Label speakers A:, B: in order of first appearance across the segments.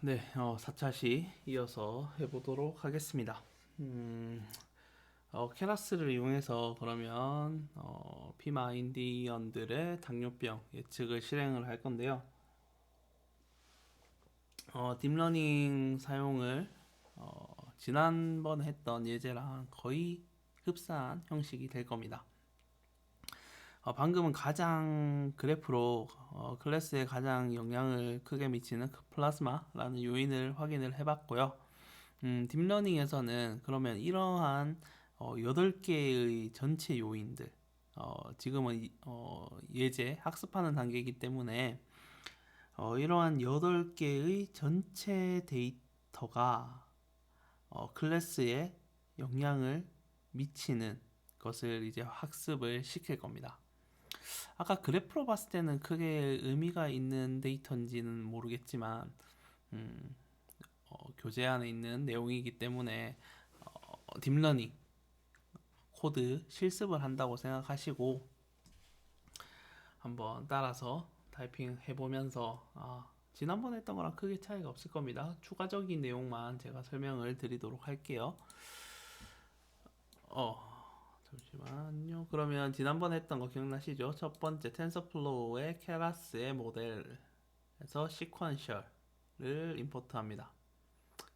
A: 네, 4차시 이어서 해보도록 하겠습니다. 음, 케라스를 이용해서 그러면 피마 인디언들의 당뇨병 예측을 실행을 할 건데요. 딥러닝 사용을 지난번에 했던 예제랑 거의 흡사한 형식이 될 겁니다. 방금은 가장 그래프로 클래스에 가장 영향을 크게 미치는 그 플라즈마라는 요인을 확인을 해봤고요. 딥러닝에서는 그러면 이러한 8개의 전체 요인들, 지금은 예제 학습하는 단계이기 때문에 이러한 8개의 전체 데이터가 클래스에 영향을 미치는 것을 이제 학습을 시킬 겁니다. 아까 그래프로 봤을 때는 크게 의미가 있는 데이터인지는 모르겠지만 음, 교재 안에 있는 내용이기 때문에 딥러닝 코드 실습을 한다고 생각하시고 한번 따라서 타이핑 해보면서 지난번에 했던 거랑 크게 차이가 없을 겁니다. 추가적인 내용만 제가 설명을 드리도록 할게요. 잠시만요. 그러면 지난번에 했던 거 기억나시죠? 첫 번째 텐서플로우의 케라스의 모델에서 시퀀셜을 임포트합니다.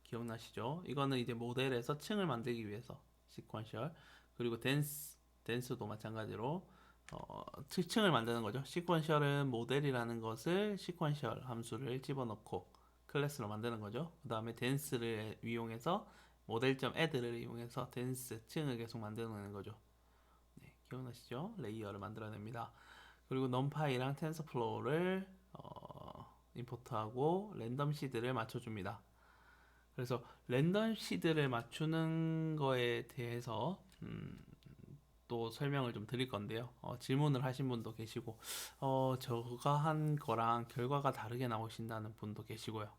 A: 기억나시죠? 이거는 이제 모델에서 층을 만들기 위해서 시퀀셜, 그리고 댄스도 마찬가지로 층을 만드는 거죠. 시퀀셜은 모델이라는 것을 시퀀셜 함수를 집어넣고 클래스로 만드는 거죠. 그 다음에 댄스를 이용해서 모델.add를 이용해서 댄스 층을 계속 만드는 거죠. 네, 기억나시죠? 레이어를 만들어냅니다. 그리고 넘파이랑 텐서플로우를 임포트하고 랜덤 시드를 맞춰줍니다. 그래서 랜덤 시드를 맞추는 거에 대해서 또 설명을 좀 드릴 건데요. 질문을 하신 분도 계시고, 저가 한 거랑 결과가 다르게 나오신다는 분도 계시고요.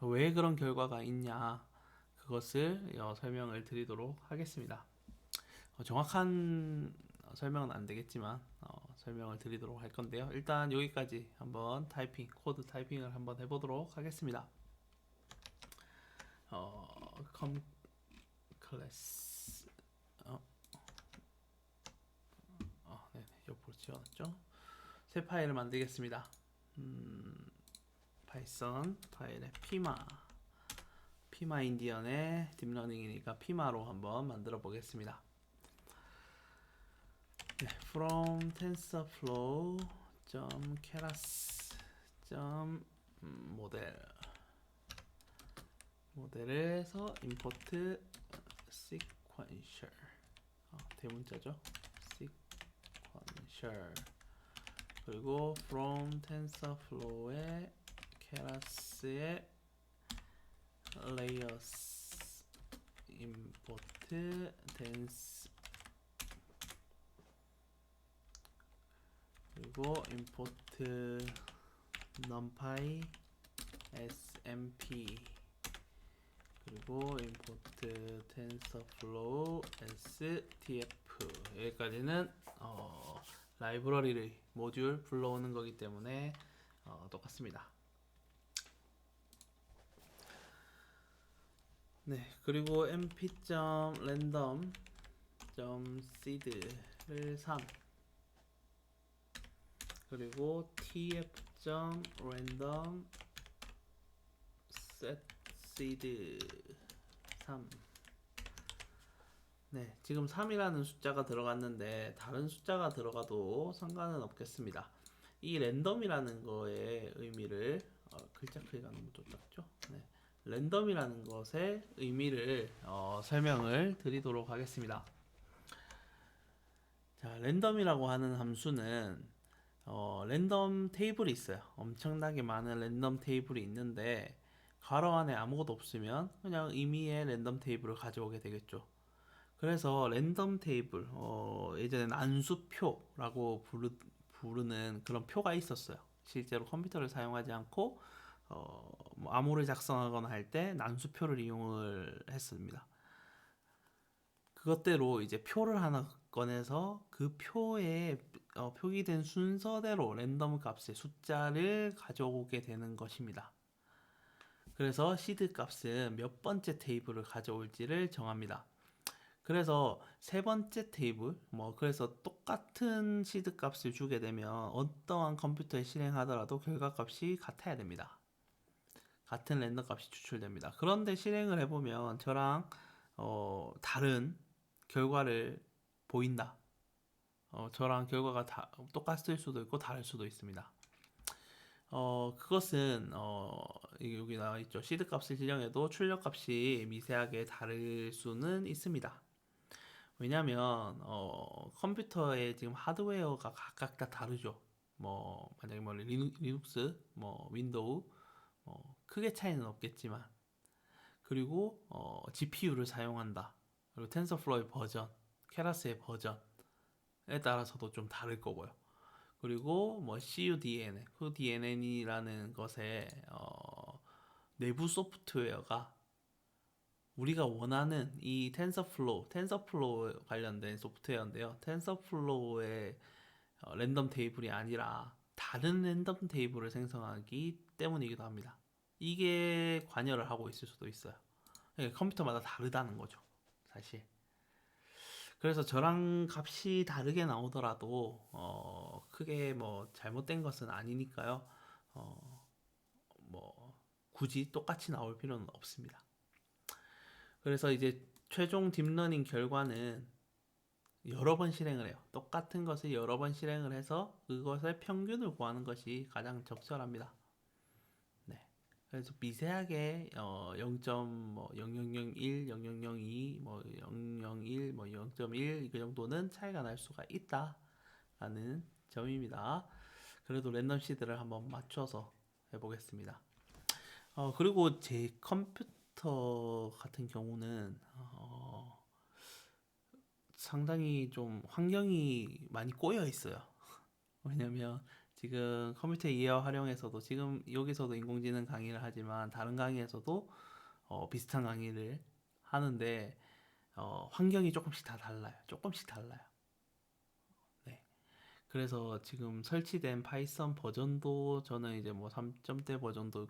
A: 왜 그런 결과가 있냐, 그것을 설명을 드리도록 하겠습니다. 정확한 설명은 안 되겠지만, 설명을 드리도록 할 건데요. 일단 여기까지 한번 코드 타이핑을 한번 해보도록 하겠습니다. 컴 클래스, 네네, 옆으로 지워놨죠. 새 파일을 만들겠습니다. 파이썬 파일에 피마 인디언의 딥러닝이니까 피마로 한번 만들어 보겠습니다. 네, from tensorflow keras 모델 모델에서 import sequential, 대문자죠. sequential, 그리고 from tensorflow의 keras의 layers import dense, 그리고 import numpy smp, 그리고 import tensorflow stf. 여기까지는 라이브러리를 모듈 불러오는 거기 때문에 똑같습니다. 네, 그리고 mp.random.seed를 3, 그리고 tf.random.setSeed 3. 네, 지금 3이라는 숫자가 들어갔는데 다른 숫자가 들어가도 상관은 없겠습니다. 이 랜덤이라는 거의 의미를 글자 크기가 너무 좀 작죠? 네. 랜덤이라는 것의 의미를 설명을 드리도록 하겠습니다. 자, 랜덤이라고 하는 함수는 랜덤 테이블이 있어요. 엄청나게 많은 랜덤 테이블이 있는데 괄호 안에 아무것도 없으면 그냥 임의의 랜덤 테이블을 가져오게 되겠죠. 그래서 랜덤 테이블, 예전엔 안수표라고 부르는 그런 표가 있었어요. 실제로 컴퓨터를 사용하지 않고 뭐 암호를 작성하거나 할 때 난수표를 이용을 했습니다. 그것대로 이제 표를 하나 꺼내서 그 표에 표기된 순서대로 랜덤 값의 숫자를 가져오게 되는 것입니다. 그래서 시드 값은 몇 번째 테이블을 가져올지를 정합니다. 그래서 세 번째 테이블, 그래서 똑같은 시드 값을 주게 되면 어떠한 컴퓨터에 실행하더라도 결과 값이 같아야 됩니다. 같은 랜덤 값이 추출됩니다. 그런데 실행을 해보면 저랑 다른 결과를 보인다. 저랑 결과가 똑같을 수도 있고 다를 수도 있습니다. 그것은 여기 나와 있죠. 시드 값을 지정해도 출력 값이 미세하게 다를 수는 있습니다. 왜냐면 컴퓨터의 지금 하드웨어가 각각 다 다르죠. 만약에 리눅스, 윈도우, 크게 차이는 없겠지만, 그리고 GPU를 사용한다. 그리고 텐서플로우의 버전, 케라스의 버전에 따라서도 좀 다를 거고요. 그리고 CUDNN, CUDNN이라는 것의 내부 소프트웨어가 우리가 원하는 이 텐서플로우 관련된 소프트웨어인데요. 텐서플로우의 랜덤 테이블이 아니라 다른 랜덤 테이블을 생성하기 때문이기도 합니다. 이게 관여를 하고 있을 수도 있어요. 그러니까 컴퓨터마다 다르다는 거죠, 사실. 그래서 저랑 값이 다르게 나오더라도 크게 잘못된 것은 아니니까요. 굳이 똑같이 나올 필요는 없습니다. 그래서 이제 최종 딥러닝 결과는 여러 번 실행을 해요. 똑같은 것을 여러 번 실행을 해서 그것의 평균을 구하는 것이 가장 적절합니다. 네. 그래서 미세하게 0.0001, 0002, 001, 0.1 그 정도는 차이가 날 수가 있다라는 점입니다. 그래도 랜덤 시드를 한번 맞춰서 해보겠습니다. 그리고 제 컴퓨터 같은 경우는 상당히 좀 환경이 많이 꼬여 있어요. 왜냐면 지금 컴퓨터 이해와 활용에서도 지금 여기서도 인공지능 강의를 하지만 다른 강의에서도 비슷한 강의를 하는데 환경이 조금씩 다 달라요. 조금씩 달라요. 네. 그래서 지금 설치된 파이썬 버전도 저는 이제 3점대 버전도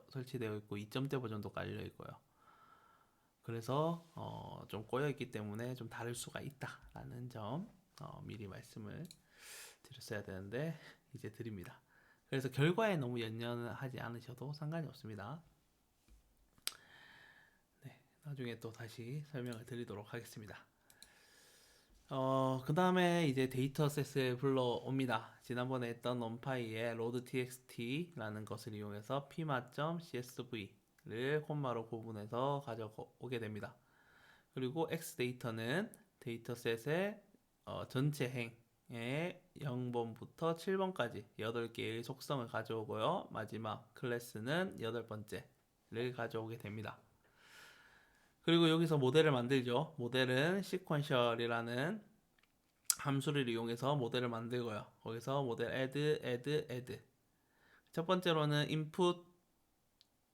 A: 설치되어 있고 2점대 버전도 깔려 있고요. 그래서 좀 꼬여 있기 때문에 좀 다를 수가 있다라는 점 미리 말씀을 드렸어야 되는데 이제 드립니다. 그래서 결과에 너무 연연하지 않으셔도 상관이 없습니다. 네, 나중에 또 다시 설명을 드리도록 하겠습니다. 그 다음에 이제 데이터셋을 불러옵니다. 지난번에 했던 numpy의 load.txt라는 것을 이용해서 pma.csv를 콤마로 구분해서 가져오게 됩니다. 그리고 x데이터는 데이터셋의 전체 행의 0번부터 7번까지 8개의 속성을 가져오고요. 마지막 클래스는 8번째를 가져오게 됩니다. 그리고 여기서 모델을 만들죠. 모델은 sequential이라는 함수를 이용해서 모델을 만들고요. 거기서 모델 add. 첫 번째로는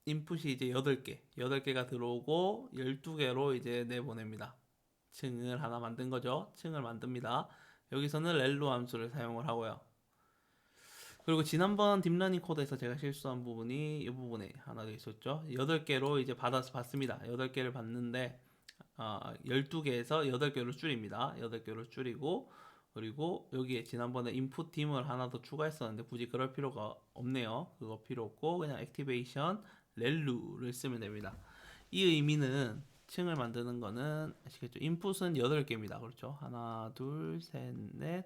A: 인풋이 이제 8개가 들어오고 12개로 이제 내보냅니다. 층을 하나 만든 거죠. 층을 만듭니다. 여기서는 렐로 함수를 사용을 하고요. 그리고 지난번 딥러닝 코드에서 제가 실수한 부분이 이 부분에 하나 더 있었죠. 8개로 이제 받습니다. 8개를 받는데 12개에서 8개로 줄입니다. 8개로 줄이고 그리고 여기에 지난번에 인풋 딤을 하나 더 추가했었는데 굳이 그럴 필요가 없네요. 그거 필요 없고 그냥 액티베이션 렐루를 쓰면 됩니다. 이 의미는 층을 만드는 거는 아시겠죠? 인풋은 8개입니다. 그렇죠? 하나, 둘, 셋, 넷,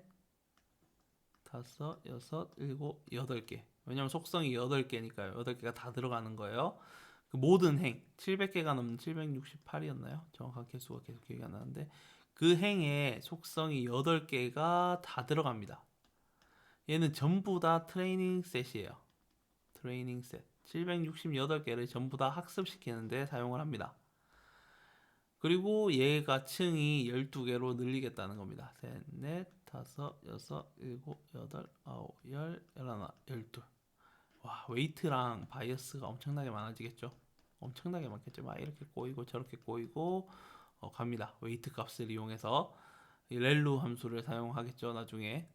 A: 다섯, 여섯, 일곱, 8개. 왜냐면 속성이 8개니까요. 8개가 다 들어가는 거예요. 그 모든 행, 700개가 넘는 768이었나요? 정확한 개수가 계속 기억이 안 나는데 그 행의 속성이 8개가 다 들어갑니다. 얘는 전부 다 트레이닝 셋이에요. 트레이닝 셋. 768개를 전부 다 학습시키는데 사용을 합니다. 그리고 얘가 층이 12개로 늘리겠다는 겁니다. 셋, 넷, 다섯, 여섯, 일곱, 여덟, 아홉, 열, 열하나, 12. 와, 웨이트랑 바이어스가 엄청나게 많아지겠죠? 엄청나게 많겠죠? 막 이렇게 꼬이고 저렇게 꼬이고 갑니다. 웨이트 값을 이용해서 이 렐루 함수를 사용하겠죠? 나중에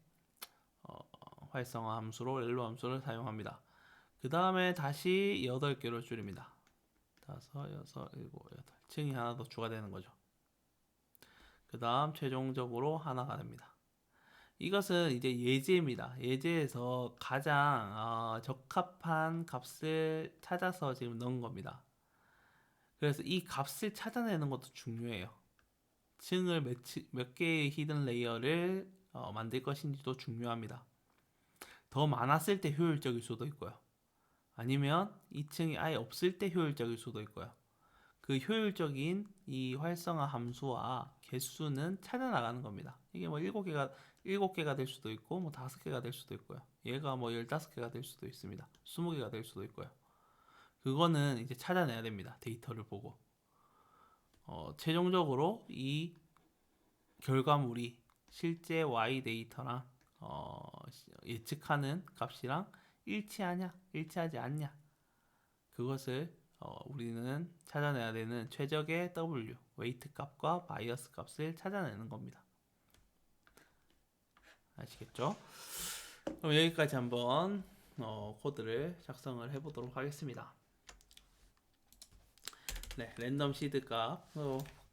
A: 활성화 함수로 렐루 함수를 사용합니다. 그 다음에 다시 8개로 줄입니다. 다섯, 여섯, 일곱, 여덟. 층이 하나 더 추가되는 거죠. 그 다음 최종적으로 하나가 됩니다. 이것은 이제 예제입니다. 예제에서 가장 적합한 값을 찾아서 지금 넣은 겁니다. 그래서 이 값을 찾아내는 것도 중요해요. 층을 몇 개의 히든 레이어를 만들 것인지도 중요합니다. 더 많았을 때 효율적일 수도 있고요. 아니면 2층이 아예 없을 때 효율적일 수도 있고요. 그 효율적인 이 활성화 함수와 개수는 찾아 나가는 겁니다. 이게 뭐 7개가 될 수도 있고 뭐 5개가 될 수도 있고요. 얘가 뭐 15개가 될 수도 있습니다. 20개가 될 수도 있고요. 그거는 이제 찾아내야 됩니다. 데이터를 보고. 최종적으로 이 결과물이 실제 Y 데이터랑 예측하는 값이랑 일치하냐, 일치하지 않냐, 그것을 우리는 찾아내야 되는 최적의 W, 웨이트 값과 바이어스 값을 찾아내는 겁니다. 아시겠죠? 그럼 여기까지 한번 코드를 작성을 해보도록 하겠습니다. 네, 랜덤 시드 값.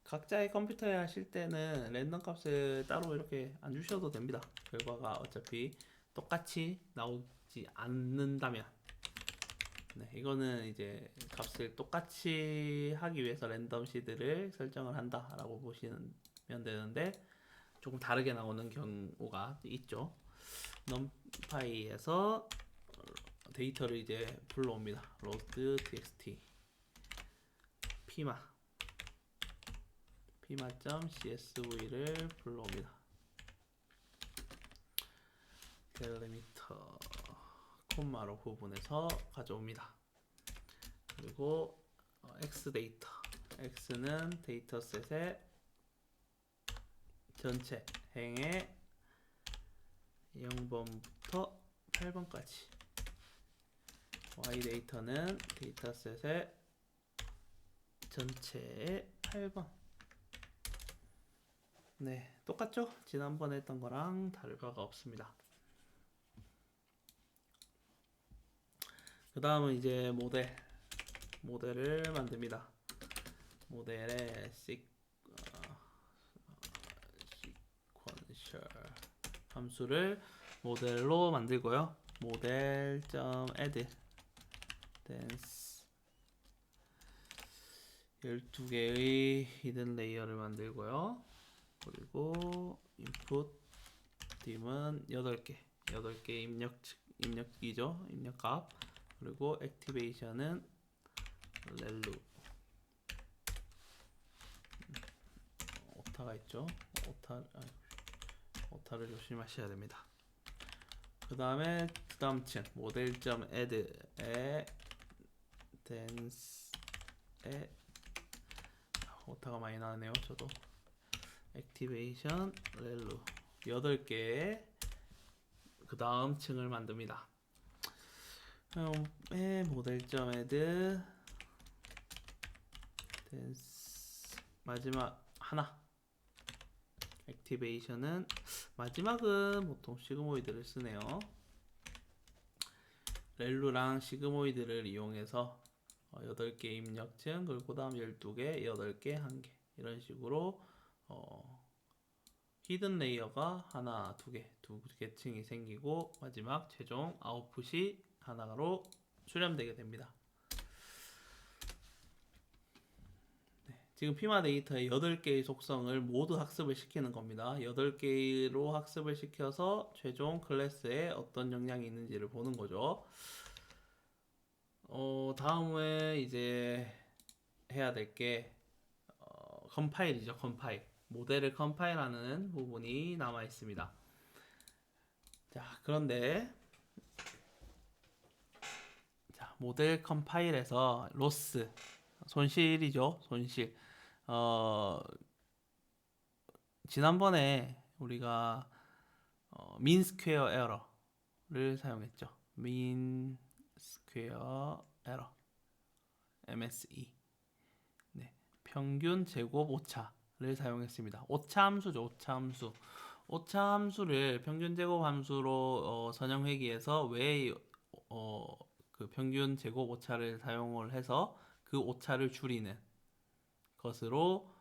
A: 각자의 컴퓨터에 하실 때는 랜덤 값을 따로 이렇게 안 주셔도 됩니다. 결과가 어차피 똑같이 나오지 않는다면. 네, 이거는 이제 값을 똑같이 하기 위해서 랜덤 시드를 설정을 한다라고 보시면 되는데 조금 다르게 나오는 경우가 있죠. numpy에서 데이터를 이제 불러옵니다. load txt pima.csv를 불러옵니다. 델리미터 콤마로 구분해서 가져옵니다. 그리고 x 데이터, x는 데이터셋의 전체 행의 0번부터 8번까지, y 데이터는 데이터셋의 전체의 8번. 네, 똑같죠? 지난번에 했던 거랑 다를 바가 없습니다. 그 다음은 이제 모델을 만듭니다. 모델의 sequential 함수를 모델로 만들고요. model.add dance 12개의 히든 레이어를 만들고요. 그리고 input dim은 8개 입력이죠. 입력값. 그리고 액티베이션은 렐루. 오타가 있죠. 오타를 조심하셔야 됩니다. 그 다음에 다음 층 model.add에 dance에 오타가 많이 나네요. 저도 액티베이션 렐루 8개의 그 다음 층을 만듭니다. model.add dance 마지막 하나. 액티베이션은 마지막은 보통 시그모이드를 쓰네요. 렐루랑 시그모이드를 이용해서 8개 입력층, 그리고 그 다음 12개, 8개, 1개 이런 식으로 히든 레이어가 하나, 두 개 층이 생기고 마지막 최종 아웃풋이 하나로 수렴되게 됩니다. 지금 피마 데이터의 8개의 속성을 모두 학습을 시키는 겁니다. 8개로 학습을 시켜서 최종 클래스에 어떤 역량이 있는지를 보는 거죠. 다음에 이제 해야 될 게 컴파일이죠. 컴파일. 모델을 컴파일하는 부분이 남아 있습니다. 자, 그런데 모델 컴파일에서 로스, 손실이죠. 손실. 지난번에 우리가 mean square error를 사용했죠. mean square error, MSE. 네, 평균 제곱 오차를 사용했습니다. 오차 함수죠. 오차 함수. 오차 함수를 평균 제곱 함수로 선형하기 위해서 왜 그 평균 제곱 오차를 사용을 해서 그 오차를 줄이는 것으로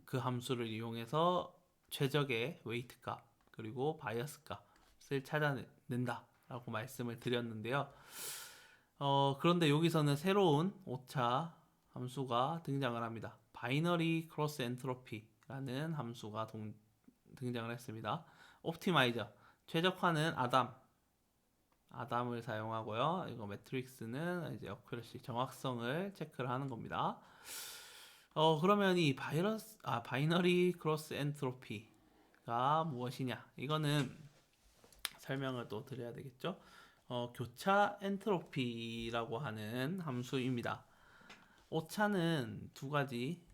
A: 그 함수를 이용해서 최적의 웨이트 값 그리고 바이어스 값을 찾아낸다 라고 말씀을 드렸는데요. 그런데 여기서는 새로운 오차 함수가 등장을 합니다. 바이너리 크로스 엔트로피라는 함수가 등장을 했습니다. 옵티마이저 최적화는 아담을 사용하고요. 이거 매트릭스는 이제 어큐러시 정확성을 체크를 하는 겁니다. 그러면 이 바이너리 크로스 엔트로피가 무엇이냐? 이거는 설명을 또 드려야 되겠죠? 교차 엔트로피라고 하는 함수입니다. 오차는 두 가지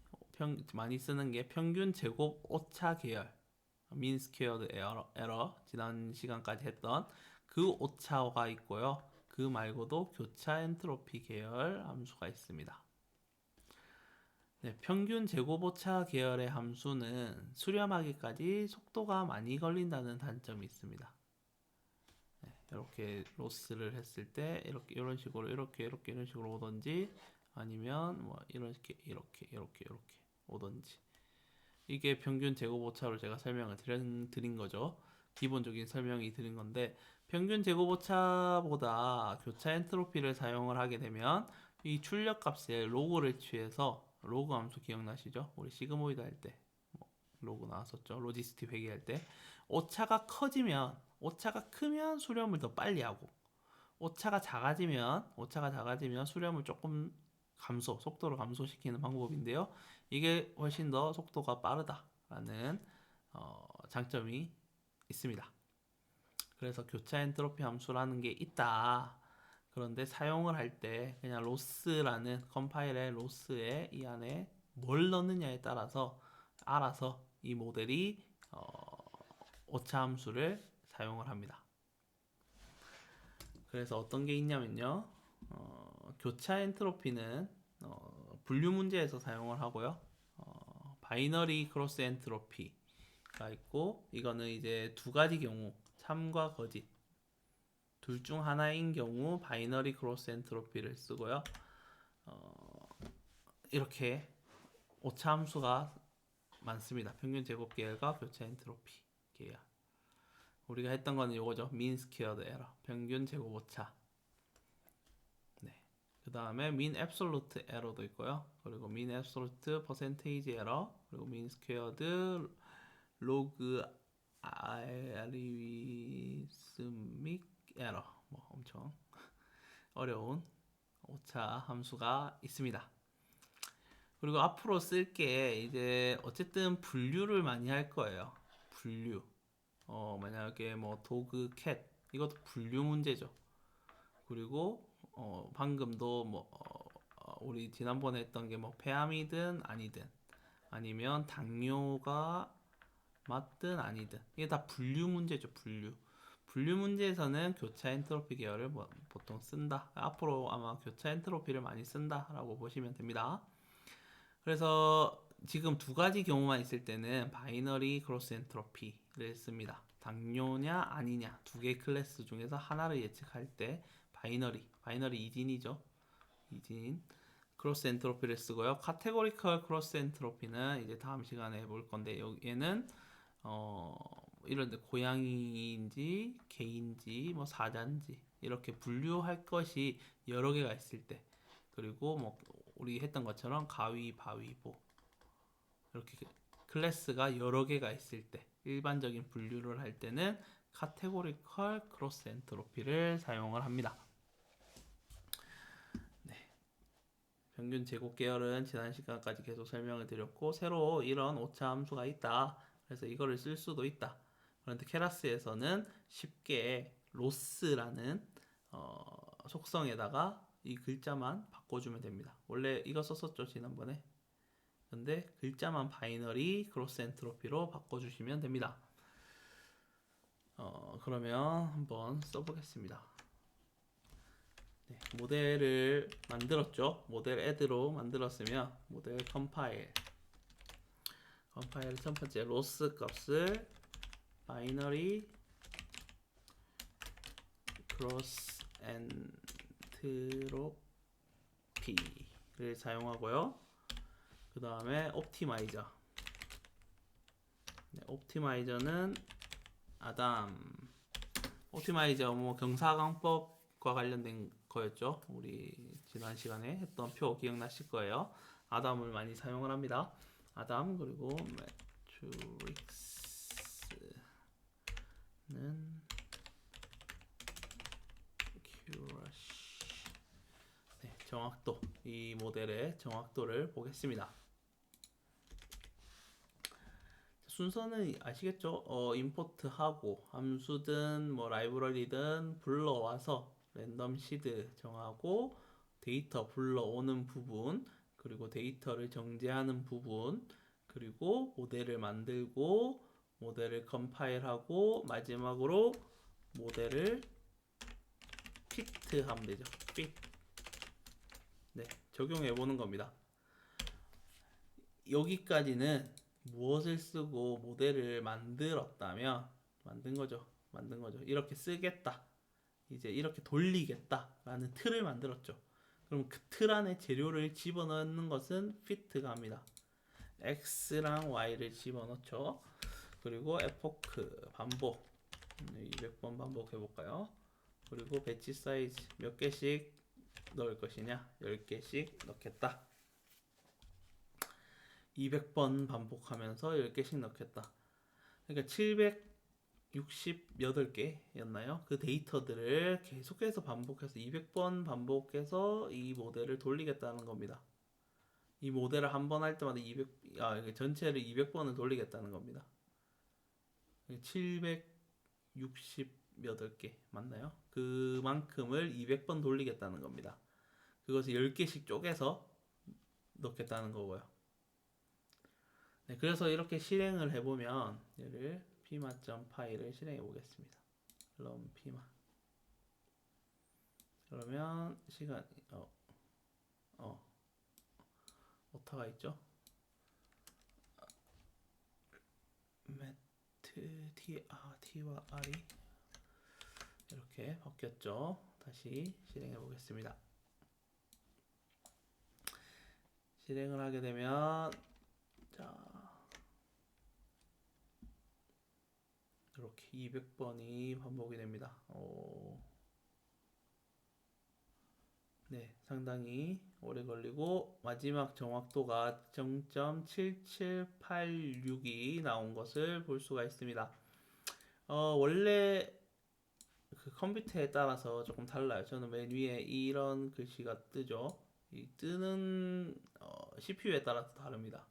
A: 많이 쓰는 게 평균 제곱 오차 계열, mean squared error 지난 시간까지 했던 그 오차가 있고요. 그 말고도 교차 엔트로피 계열 함수가 있습니다. 네, 평균 제곱 오차 계열의 함수는 수렴하기까지 속도가 많이 걸린다는 단점이 있습니다. 네, 이렇게 로스를 했을 때 이런 식으로 이런 식으로 오던지 아니면 뭐 이렇게 오던지 이게 평균 제곱 오차로 제가 설명을 드린 거죠. 기본적인 설명이 드린 건데 평균 제곱 오차보다 교차 엔트로피를 사용을 하게 되면 이 출력 값에 로그를 취해서 로그 함수 기억나시죠? 우리 시그모이드 할 때 로그 나왔었죠. 로지스티 회계할 때 오차가 크면 수렴을 더 빨리 하고 오차가 작아지면 수렴을 조금 속도를 감소시키는 방법인데요. 이게 훨씬 더 속도가 빠르다라는 장점이 있습니다. 그래서 교차 엔트로피 함수라는 게 있다. 그런데 사용을 할 때 그냥 로스라는 컴파일의 로스에 이 안에 뭘 넣느냐에 따라서 알아서 이 모델이 오차 함수를 사용을 합니다. 그래서 어떤 게 있냐면요. 교차 엔트로피는 분류 문제에서 사용을 하고요. 바이너리 크로스 엔트로피가 있고 이거는 이제 두 가지 경우 참과 거짓 둘 중 하나인 경우 바이너리 크로스 엔트로피를 쓰고요. 이렇게 오차 함수가 많습니다. 평균 제곱 계열과 교차 엔트로피 계열. 우리가 했던 거는 이거죠. mean squared error. 평균 제곱 오차. 네. 그 다음에 mean absolute error도 있고요. 그리고 mean absolute percentage error. 그리고 mean squared log arithmetic error. 뭐 엄청 어려운 오차 함수가 있습니다. 그리고 앞으로 쓸 게 이제 어쨌든 분류를 많이 할 거예요. 분류. 만약에 뭐 도그 캣 이것도 분류 문제죠. 그리고 방금도 뭐 우리 지난번에 했던 게 뭐 폐암이든 아니든 아니면 당뇨가 맞든 아니든 이게 다 분류 문제죠. 분류 문제에서는 교차 엔트로피 계열을 보통 쓴다. 앞으로 아마 교차 엔트로피를 많이 쓴다라고 보시면 됩니다. 그래서 지금 두 가지 경우만 있을 때는 바이너리 크로스 엔트로피를 씁니다. 당뇨냐 아니냐 두 개의 클래스 중에서 하나를 예측할 때 바이너리 이진이죠. 이진 크로스 엔트로피를 쓰고요. 카테고리컬 크로스 엔트로피는 이제 다음 시간에 볼 건데 여기에는 이런데 고양이인지 개인지 뭐 사자인지 이렇게 분류할 것이 여러 개가 있을 때 그리고 뭐 우리 했던 것처럼 가위바위보 이렇게 클래스가 여러 개가 있을 때 일반적인 분류를 할 때는 카테고리컬 크로스 엔트로피를 사용을 합니다. 네. 평균 제곱 계열은 지난 시간까지 계속 설명을 드렸고 새로 이런 오차 함수가 있다. 그래서 이거를 쓸 수도 있다. 그런데 케라스에서는 쉽게 로스라는 속성에다가 이 글자만 바꿔주면 됩니다. 원래 이거 썼었죠 지난번에. 근데 글자만 바이너리 크로스 엔트로피로 바꿔주시면 됩니다. 그러면 한번 써보겠습니다. 네, 모델을 만들었죠. 모델 애드로 만들었으면 모델 컴파일 첫 번째 로스 값을 바이너리 크로스 엔트로피 OP를 사용하고요. 그 다음에 옵티마이저. 네, 옵티마이저는 아담. 옵티마이저 뭐 경사광법과 관련된 거였죠. 우리 지난 시간에 했던 표 기억나실 거예요. 아담을 많이 사용을 합니다. 아담 그리고 매트릭스는 큐러시. 네, 정확도. 이 모델의 정확도를 보겠습니다. 순서는 아시겠죠? 임포트하고 함수든 뭐 라이브러리든 불러와서 랜덤 시드 정하고 데이터 불러오는 부분, 그리고 데이터를 정제하는 부분, 그리고 모델을 만들고 모델을 컴파일하고 마지막으로 모델을 피트하면 되죠. 핏. 네, 적용해 보는 겁니다. 여기까지는 무엇을 쓰고 모델을 만든 거죠. 이렇게 쓰겠다. 이제 이렇게 돌리겠다라는 틀을 만들었죠. 그럼 그 틀 안에 재료를 집어넣는 것은 fit가 합니다. x랑 y를 집어넣죠. 그리고 epoch 반복 200번 반복해 볼까요? 그리고 배치 사이즈 몇 개씩 넣을 것이냐? 10개씩 넣겠다. 200번 반복하면서 10개씩 넣겠다. 그러니까 768개였나요? 그 데이터들을 계속해서 반복해서 200번 반복해서 이 모델을 돌리겠다는 겁니다. 이 모델을 한 번 할 때마다 전체를 200번을 돌리겠다는 겁니다. 768개 맞나요? 그만큼을 200번 돌리겠다는 겁니다. 그것을 10개씩 쪼개서 넣겠다는 거고요. 네, 그래서 이렇게 실행을 해보면 얘를 pima.py를 실행해 보겠습니다. run pima. 그러면 시간 오타가 있죠? t와 r이 이렇게 바뀌었죠? 다시 실행해 보겠습니다. 실행을 하게 되면 이렇게 200번이 반복이 됩니다. 네, 상당히 오래 걸리고 마지막 정확도가 0.7786이 나온 것을 볼 수가 있습니다. 원래 그 컴퓨터에 따라서 조금 달라요. 저는 맨 위에 이런 글씨가 뜨죠. 이 뜨는 CPU에 따라서 다릅니다.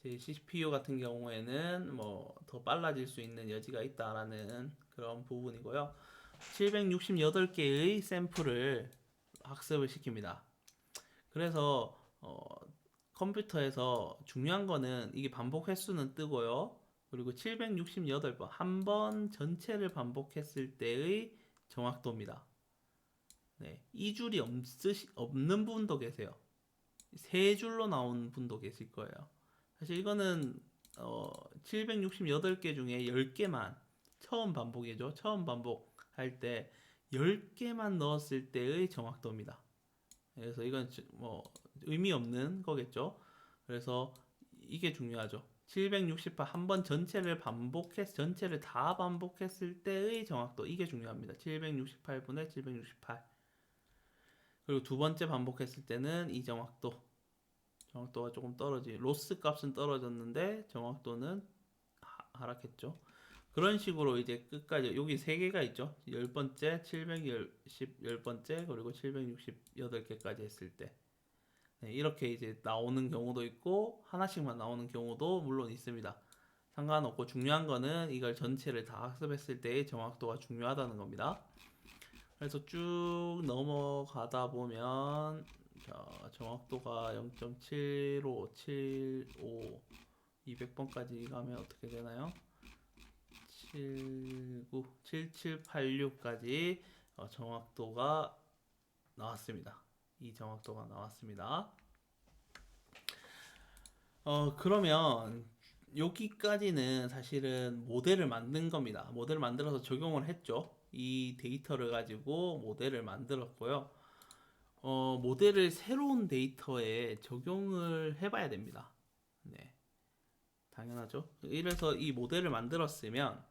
A: 제 CPU 같은 경우에는 뭐 더 빨라질 수 있는 여지가 있다라는 그런 부분이고요. 768개의 샘플을 학습을 시킵니다. 그래서 컴퓨터에서 중요한 거는 이게 반복 횟수는 뜨고요. 그리고 768번 한 번 전체를 반복했을 때의 정확도입니다. 네, 이 줄이 없는 분도 계세요. 세 줄로 나온 분도 계실 거예요. 사실 이거는 768개 중에 10개만 처음 반복이죠. 처음 반복할 때 10개만 넣었을 때의 정확도입니다. 그래서 이건 뭐 의미 없는 거겠죠. 그래서 이게 중요하죠. 768 한 번 전체를 다 반복했을 때의 정확도 이게 중요합니다. 768분의 768. 그리고 두 번째 반복했을 때는 이 정확도가 조금 로스 값은 떨어졌는데 정확도는 하락했죠. 그런 식으로 이제 끝까지 여기 세 개가 있죠. 10번째, 710번째, 그리고 768개까지 했을 때. 네, 이렇게 이제 나오는 경우도 있고 하나씩만 나오는 경우도 물론 있습니다. 상관없고 중요한 거는 이걸 전체를 다 학습했을 때의 정확도가 중요하다는 겁니다. 그래서 쭉 넘어가다 보면 정확도가 0.7575 200번까지 가면 어떻게 되나요? 7786까지 정확도가 나왔습니다. 이 정확도가 나왔습니다. 그러면 여기까지는 사실은 모델을 만든 겁니다. 모델을 만들어서 적용을 했죠. 이 데이터를 가지고 모델을 만들었고요. 모델을 새로운 데이터에 적용을 해봐야 됩니다. 네, 당연하죠. 이래서 이 모델을 만들었으면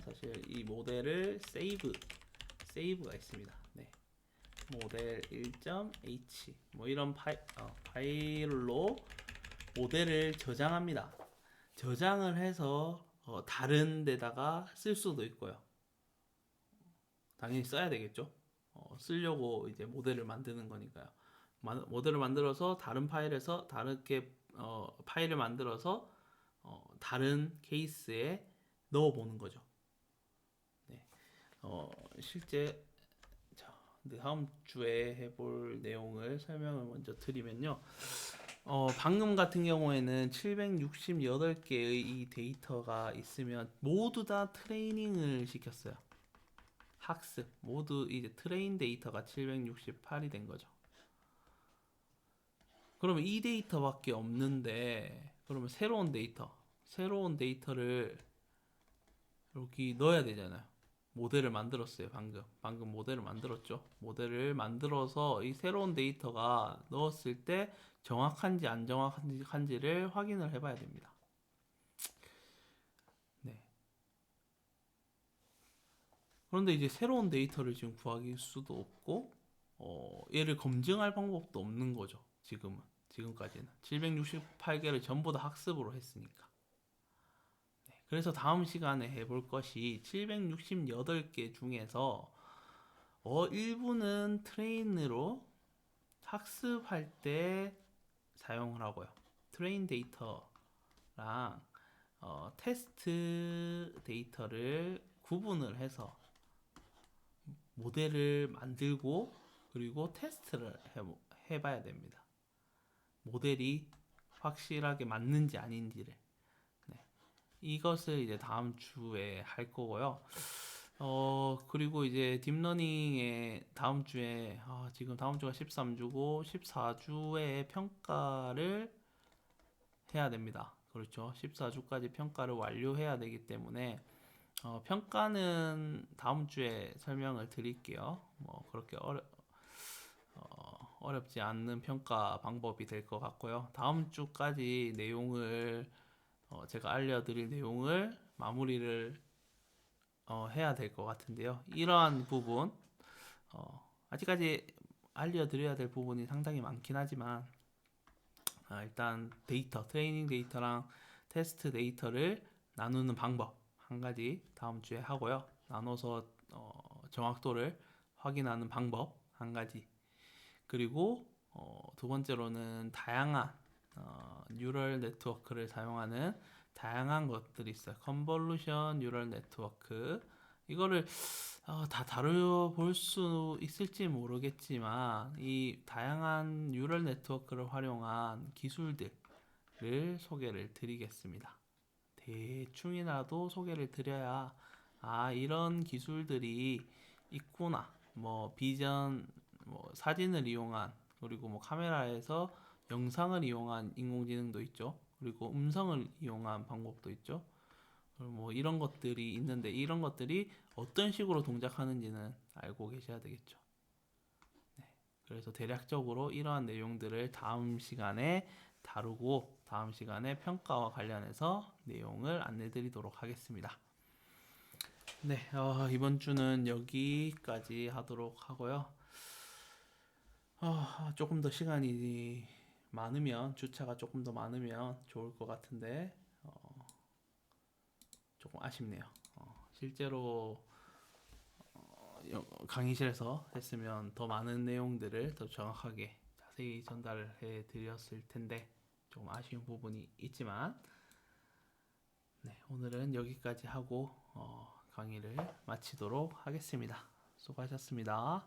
A: 사실 이 모델을 세이브가 있습니다. 네, 모델 1.h 뭐 이런 파일로 모델을 저장합니다. 저장을 해서 다른 데다가 쓸 수도 있고요. 당연히 써야 되겠죠. 쓰려고 이제 모델을 만드는 거니까요. 모델을 만들어서 다른 파일에서 다르게 파일을 만들어서 다른 케이스에 넣어보는 거죠. 네. 실제 자, 다음 주에 해볼 내용을 설명을 먼저 드리면요. 방금 같은 경우에는 768개의 이 데이터가 있으면 모두 다 트레이닝을 시켰어요. 학습 모두 이제 트레인 데이터가 768이 된 거죠. 그러면 이 데이터밖에 없는데 그러면 새로운 데이터를 여기 넣어야 되잖아요. 모델을 만들었어요. 방금 모델을 만들었죠. 모델을 만들어서 이 새로운 데이터가 넣었을 때 정확한지 안 정확한지를 확인을 해봐야 됩니다. 네. 그런데 이제 새로운 데이터를 지금 구하기 수도 없고 얘를 검증할 방법도 없는 거죠. 지금까지는 768개를 전부 다 학습으로 했으니까. 네, 그래서 다음 시간에 해볼 것이 768개 중에서 일부는 트레인으로 학습할 때 사용을 하고요. 트레인 데이터랑 테스트 데이터를 구분을 해서 모델을 만들고 그리고 테스트를 해봐야 됩니다. 모델이 확실하게 맞는지 아닌지를. 네. 이것을 이제 다음 주에 할 거고요. 그리고 이제 딥러닝의 다음 주에, 지금 다음 주가 13주고, 14주에 평가를 해야 됩니다. 그렇죠. 14주까지 평가를 완료해야 되기 때문에, 평가는 다음 주에 설명을 드릴게요. 뭐, 그렇게 어렵지 않는 평가 방법이 될 것 같고요. 다음 주까지 제가 알려드릴 내용을 마무리를 해야 될 것 같은데요. 이러한 부분, 아직까지 알려드려야 될 부분이 상당히 많긴 하지만, 일단 트레이닝 데이터랑 테스트 데이터를 나누는 방법 한 가지 다음 주에 하고요. 나눠서 정확도를 확인하는 방법 한 가지. 그리고 두 번째로는 다양한 뉴럴 네트워크를 사용하는 다양한 것들이 있어요. 컨볼루션 뉴럴 네트워크. 이거를 다 다뤄볼 수 있을지 모르겠지만 이 다양한 뉴럴 네트워크를 활용한 기술들을 소개를 드리겠습니다. 대충이라도 소개를 드려야 이런 기술들이 있구나. 뭐 비전, 뭐 사진을 이용한 그리고 뭐 카메라에서 영상을 이용한 인공지능도 있죠. 그리고 음성을 이용한 방법도 있죠. 뭐 이런 것들이 있는데 이런 것들이 어떤 식으로 동작하는지는 알고 계셔야 되겠죠. 네. 그래서 대략적으로 이러한 내용들을 다음 시간에 다루고 다음 시간에 평가와 관련해서 내용을 안내 드리도록 하겠습니다. 네, 이번 주는 여기까지 하도록 하고요. 조금 더 시간이 많으면, 주차가 조금 더 많으면 좋을 것 같은데, 조금 아쉽네요. 실제로 강의실에서 했으면 더 많은 내용들을 더 정확하게 자세히 전달을 해 드렸을 텐데, 조금 아쉬운 부분이 있지만, 네, 오늘은 여기까지 하고 강의를 마치도록 하겠습니다. 수고하셨습니다.